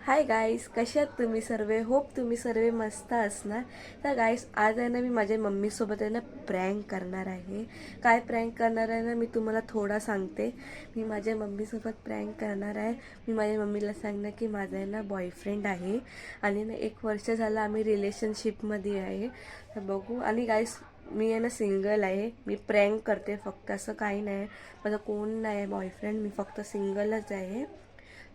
Hi guys, कशात तुम्ही सर्व? होप तुम्ही सर्व मस्त असणार. तर गाईस, आज आहे ना मी माझ्या मम्मीसोबत आहे ना प्रँक करणार आहे. काय प्रँक करणार आहे ना मी तुम्हाला थोडा सांगते. मी माझ्या मम्मीसोबत प्रँक करणार आहे. मी माझ्या मम्मीला सांगणार की माझा आहे ना बॉयफ्रेंड आहे आणि ना 1 वर्ष झालं आम्ही रिलेशनशिपमध्ये आहे. तर बघू. आणि गाईस, मी आहे ना सिंगल आहे. मी प्रँक करते फक्त, असं काही नाही. माझं कोण नाही बॉयफ्रेंड, मी फक्त सिंगलच आहे.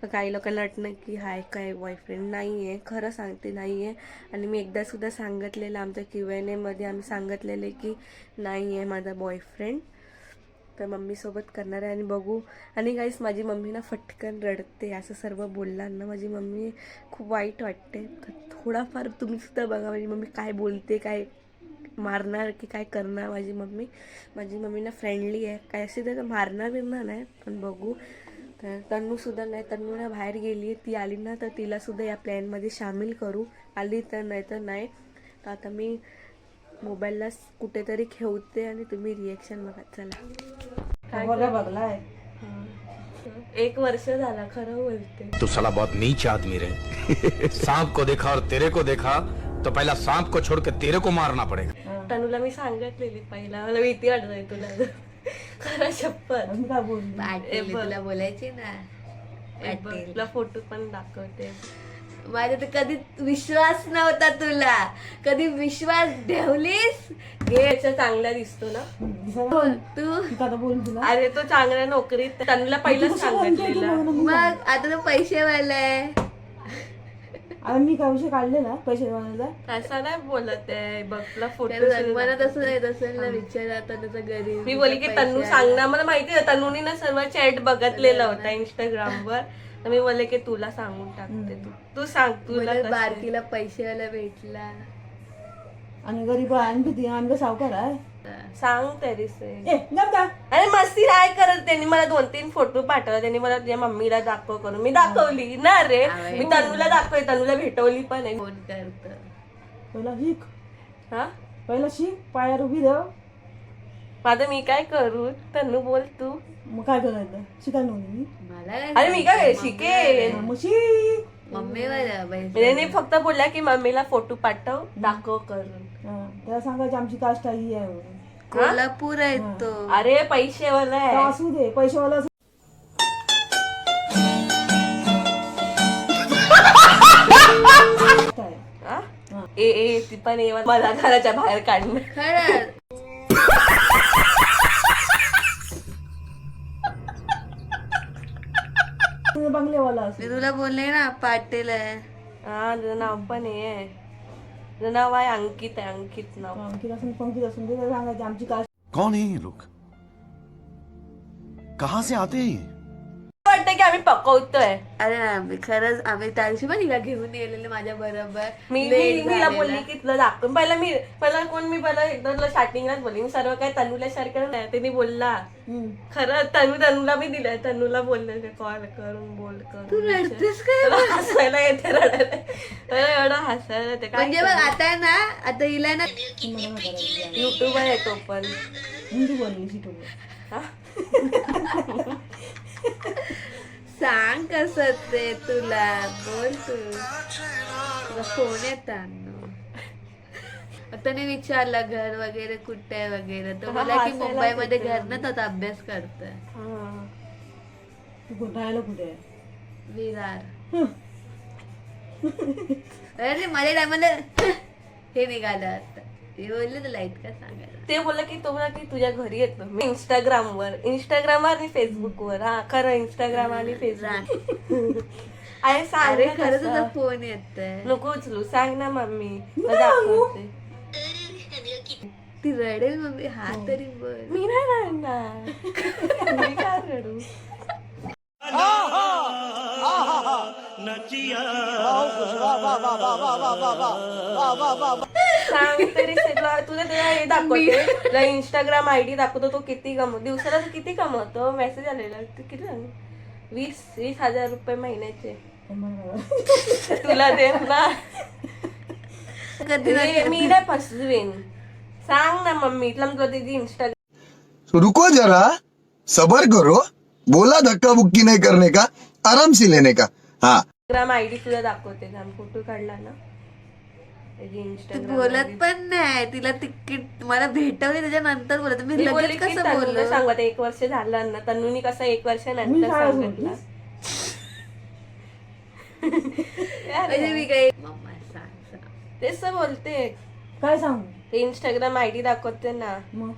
तर काही लोकांना वाटणं की हाय काय बॉयफ्रेंड नाही आहे. खरं सांगते नाही आहे. आणि मी एकदासुद्धा सांगितलेलं आमच्या Q&Aमध्ये आम्ही सांगितलेले की नाही आहे माझा बॉयफ्रेंड. तर मम्मीसोबत करणार आहे आणि बघू. आणि गाईस, माझी मम्मी ना फटकन रडते असं सर्व बोलणार ना माझी मम्मी खूप वाईट वाटते. तर थोडाफार तुम्हीसुद्धा बघा माझी मम्मी काय बोलते, काय मारणार की काय करणार. माझी मम्मी ना फ्रेंडली आहे, काय असे तर मारणार बिरणार नाही. पण बघू. तर तन्नूसुद्धा नाही, तन्नू ना बाहेर गेली आहे. ती आली ना तर तिलासुद्धा या प्लॅनमध्ये सामील करू. आली तर नाही तर नाही. तर आता मी मोबाईलला कुठेतरी ठेवते आणि तुम्ही रिएक्शन बघा. चला. बघलाय 1 वर्ष झाला, खरं बोलते. तू साला बहुत नीच आदमी रे। सांप को देखा और तेरे को देखा तो पहला सांप को छोड़ के तेरे को मारना पड़ेगा। तनूला मी सांगितलेली पहिला, मला भीती वाटत आहे तुला. खरं शपथ. मी काय बोलली पाटील तुला बोलायची ना. पाटील तुला फोटो पण दाखवते. माझ्या तर कधी विश्वास नव्हता तुला, कधी विश्वास ठेवलीस. याच्या चांगला दिसतो ना दिसायला तू का आता बोलू तुला अरे. तो चांगल्या नोकरीत. तनूला पहिलं सांगितलेलं. मग आता तो पैसे वालाय. आता मी काय विषय काढलेला पैसे देवाचा असं नाही बोलत आहे. बघ तुला फोटो मला तसं नाही, तसं ना विचार आता त्याचं घरी. मी बोलली की तन्नू सांग ना. मला माहिती आहे तन्नूनी ना सर्व चॅट बघितलेला होता इंस्टाग्रामवर. तर मी बोलले की तुला सांगून टाकते. तू सांग तुला मला कसं. बारकीला पैसेवाला भेटला. आणि गरीब आणि किती आम्ही सावकार आहे सांग तरी से. ए गप का अरे मस्ती नाही करत. त्यांनी मला 2-3 फोटो पाठवले. त्यांनी मला तुझ्या मम्मीला दाखव करून. मी दाखवली ना रे. मी तन्नूला दाखवली, तन्नूला भेटवली पण आहे. फोन करत पहिला शिक, हा पहिला शिक, पायावर उभी देव. माझं मी काय करू? तन्नू बोल तू. मग काय करायचं शिकायला नव्हती मी मला काय अरे मी काय शिकेन. मग शिक. मम्मी वाला त्यांनी फक्त बोलल्या की मम्मीला फोटो पाठव, दाखव करून. त्याला सांगायची आमची कास्ट ही आहे म्हणून. कोल्हापूर आहे तो. अरे पैसेवाला तर आहे. असू दे पैशावाला असू आहे. हा? ए ती पण मला घराच्या बाहेर काढणं. खरंच बंगलेवाला असू मी तुला बोलले ना पाटील आहे. हा, तुझं नाव पण आहे. तुझं नाव आहे अंकित आहे. अंकित नाव. अंकित असून पंकित असून ते त्याला सांगायची आमची कास्ट कौन है ये लोग? कहां से आते हैं ये? वाटतं की आम्ही पकवतोय. अरे आम्ही खरंच आम्ही त्या दिवशी पण हिला घेऊन गेलेले माझ्या बरोबर. मीला बोलली की तुला दाखव. पहिला एकदा तुला स्टार्टिंगलाच बोलली. मी सर्व काय तनूला शेअर केलं नाही. त्यांनी बोलला खरं. तनूला मी दिलंय. तनूला बोलले कॉल करून बोल तू करून. रडतेस काय? तुला हसायला येते, रडायला. मला एवढं हसायला येते. काय म्हणजे बघ आता ना, आता हिला ना युट्यूबर आहे तो पण. हिंदी बोलली शिकवली सांग कसं ते तुला. बोल तू. तुला फोन येतात. आता नाही विचारलं घर वगैरे कुठे आहे वगैरे. तो बोला की मुंबईमध्ये घर ना, तो आता अभ्यास करतोय. हा. तू कुठं राहिलं कुठे आहे? विरार. अरे माझ्या टायमाला हे निघालं आता. ते बोलले तर लाईट का सांगायला. ते बोललं की तो की तुझ्या घरी येतो मी इंस्टाग्रामवर आणि फेसबुकवर. हा खरं, इंस्टाग्राम आणि फेसबुक. अरे सांग अरे ना खरंच कसं. तुझा फोन येतोय. नको उचलू, सांग ना मम्मी. मला दाखवते. ती रडेल मम्मी. हा तरी बोल. मी नाही रडणार. मी काय रडू. सांग तरी तुला हे दाखवते. तुला इंस्टाग्राम ID दाखवतो. तो किती दिवसाला तो किती कमवतो. मेसेज आलेला किती सांग. 20,000 रुपये महिन्याचे. तुला दे ना. मी नाही फसवेन. सांग ना मम्मी. तुला कधी इंस्टाग्राम. रुको जरा, सबर करो. बोला धक्का बुक्की नहीं करने का, आराम से लेने का. हाँ इंस्टाग्राम आयडी सुद्धा दाखवते फोटो काढला ना ती इंस्टाग्राम बोलत पण नाही, तिला तिकीट मला भेटवली त्याच्यानंतर बोलत मी मी बोलले लगेच की कसं तन्नूला बोललो. सांगू आता 1 वर्ष झालं ना तन्नूनी कसं 1 मी वर्षानंतर शाळा सांगितलं म्हणजे मी काही मम्मा सांग तेच तर बोलते काय सांगू ते इंस्टाग्राम आयडी दाखवते ना मग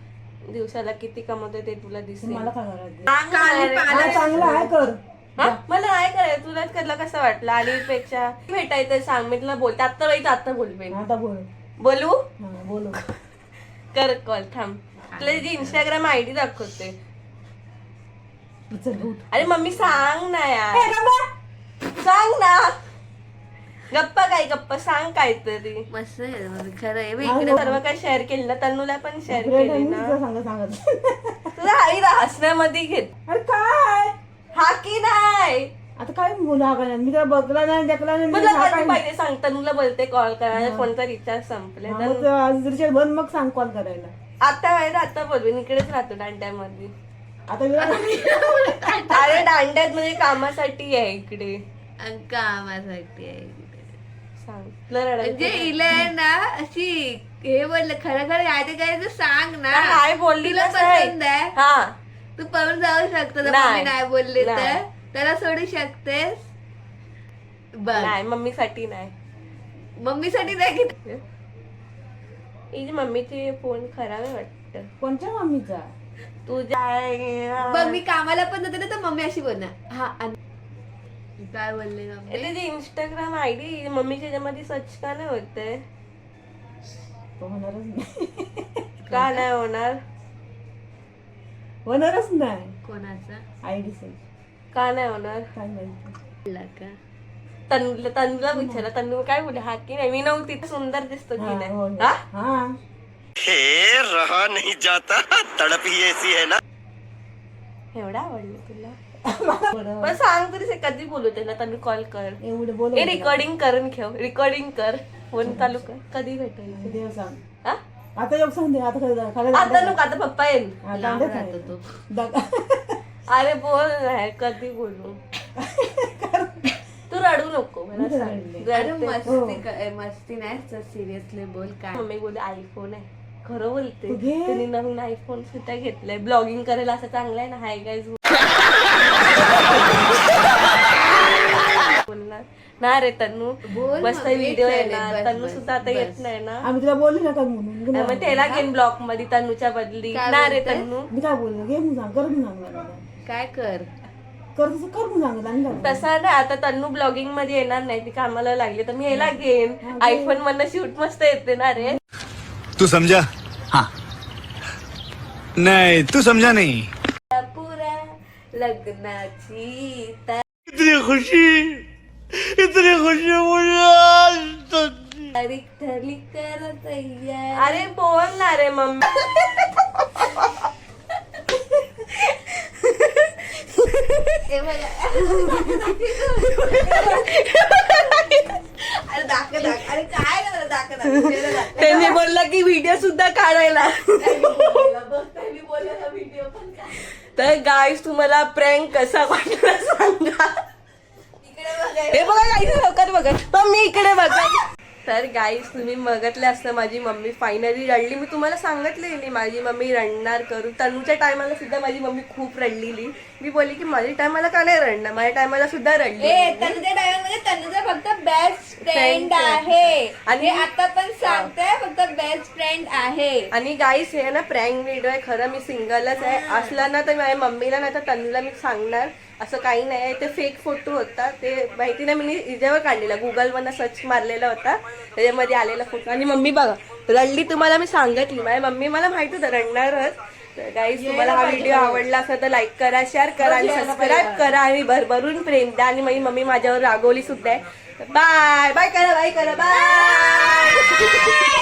दिवसाला किती कमवते ते तुला दिसेल मला काय करायचं काली हा, चांगलं आहे कर हा? मला नाही करायचं तुलाच करला कसं वाटलं आणि पेक्षा भेटायचं सांग मी तुला बोलते आता बाई आता बोलवे आता बोल बोलू हा बोलो कर कॉल थांब तुला जी इंस्टाग्राम आयडी दाखवते चल उठ अरे मम्मी सांग ना यार सांग ना गप्पा काय गप्पा सांग काहीतरी मस्त आहे मग खरं आहे बघ हा, इकडे सर्व काय शेअर केलं ना तन्नूला पण शेअर इकडे केली नाही, ना तुला सांगत तुला आई हसण्यामध्ये घेत अरे काय हा की नाही आता काय बोला का मी काय बघला नाही देखला नाही मी मला हा कधी काय पाहिजे सांग तन्नूला बोलते कॉल करायला फोनचा रिचार्ज संपले हा, मग आज रिचार्ज बंद मग सांग कॉल करायला आता माहिती आता बोलवे इकडेच राहतो दांड्यामध्ये आता तुला अरे दांड्यात म्हणजे कामासाठी आहे इकडे कामासाठी आहे इकडे. सांग तुला रडायचं म्हणजे इला आहे ना अशी हे बोललं खरं खरं काय ते करायचं सांग ना. काय बोलली तुला कसं आहे? पसंत आहे हा तू पळून जाऊ शकतो जर नाही. मम्मी नाही बोलली नाही. तर त्याला सोडू शकतेस बघ नाही मम्मीसाठी नाही मम्मीसाठी नाही की हिची मम्मीची फोन खराब आहे वाटतं कोणत्या मम्मीचा तुझ्या बघ मी कामाला पण जाते ना तर मम्मी अशी बोलणार हा काय बोलले मम्मी त्याची इंस्टाग्राम आयडी मम्मीच्या ह्याच्यामध्ये सर्च का नाही होते तो होणारच नाही का नाही होणार होणारच नाही कोणाचा आयडी सेल का नाही होणार काय माहिती बोलला का तन्नूला विचारला तन्नू काय बोलले हा की नाही मी नव्हती सुंदर दिसतो की हा, नाही हो, हा? हा हे रहा नहीं जाता तड़प ही ऐसी है ना एवढा आवडलं तुला बरं. पण सांग तरी से कधी बोलू त्याला तन्नू कॉल कर एवढं बोल हे रेकॉर्डिंग करून ठेव रेकॉर्डिंग कर फोन चालू कर कधी भेटेल देव सांग हा? आता योग सांग दे आता खाली आता नको आता पप्पा येईल लांब राहतो तो. अरे बोल नाही कधी बोलू तू रडू नको मला सांग अरे रडते. मस्ती नाही सिरियसली बोल काय मम्मी बोलते आयफोन आहे खरं बोलते तू घे. त्यांनी नवीन आयफोन सुद्धा घेतलाय ब्लॉगिंग करायला असं चांगलं आहे ना हाय गाईज बोलणार ना रे तन्नू बोल मस्त मग, व्हिडिओ चालेल, येणार बस, तन्नू बस, सुद्धा आता बस. येत नाही ना आम्ही तुला बोलली ना काय म्हणून मग त्याला घेईन ब्लॉग मध्ये तन्नूच्या बदली काय ना रे बोलते? तन्नू मी काय बोललो घे म्हणून सांग कर म्हणून सांगला काय कर कर तसं कर म्हणून सांगत आणि काय तसा ना आता तन्नू ब्लॉगिंग मध्ये येणार नाही ती कामाला लागली तर मी याला घेईन आयफोन मधनं शूट मस्त येते ना रे तू समझा हाँ नहीं तू समझा नहीं पुरा लग्नाची इतनी खुशी मुझे आज तक तारीख ठरली कर तयार अरे बोल ना रे मम्मी हे बघा. अरे दाखव अरे काय झालं दाखव त्यांनी बोललं की व्हिडिओ सुद्धा काढायला तर गाईस तुम्हाला प्रँक कसा वाटला सांगा हे बघा गाईस लवकर बघा मम्मी इकडे बघा तर गाईस तुम्ही बघितलं असतं माझी मम्मी फायनली रडली मी तुम्हाला सांगितलेली माझी मम्मी रडणार करू तन्नूच्या टायमाला सुद्धा माझी मम्मी खूप रडलेली मी बोलली की माझ्या टायमाला का नाही रडणार माझ्या टायमाला सुद्धा रडली तनुजा डायमंड तनुजा फक्त बेस्ट फ्रेंड आहे आणि आणि आता पण सांगते फक्त बेस्ट फ्रेंड आहे आणि गाईस हे ना प्रँक व्हिडिओ आहे खरं मी सिंगलच आहे असला ना तर माझ्या मम्मीला नाही तर तन्नूला मी सांगणार असं काही नाही आहे ते फेक फोटो होता ते माहिती नाही मी हिच्यावर काढलेला गुगलवरनं सर्च मारलेला होता त्याच्यामध्ये आलेला फोटो आणि मम्मी बघा रडली तुम्हाला मी सांगितली माझ्या मम्मी मला माहिती होतं रडणारच तर गाईज तुम्हाला हा व्हिडिओ आवडला असेल तर लाईक करा शेअर करा आणि सबस्क्राईब करा आणि भरभरून प्रेम द्या आणि माझी मम्मी माझ्यावर रागवली सुद्धा आहे बाय बाय करा बाय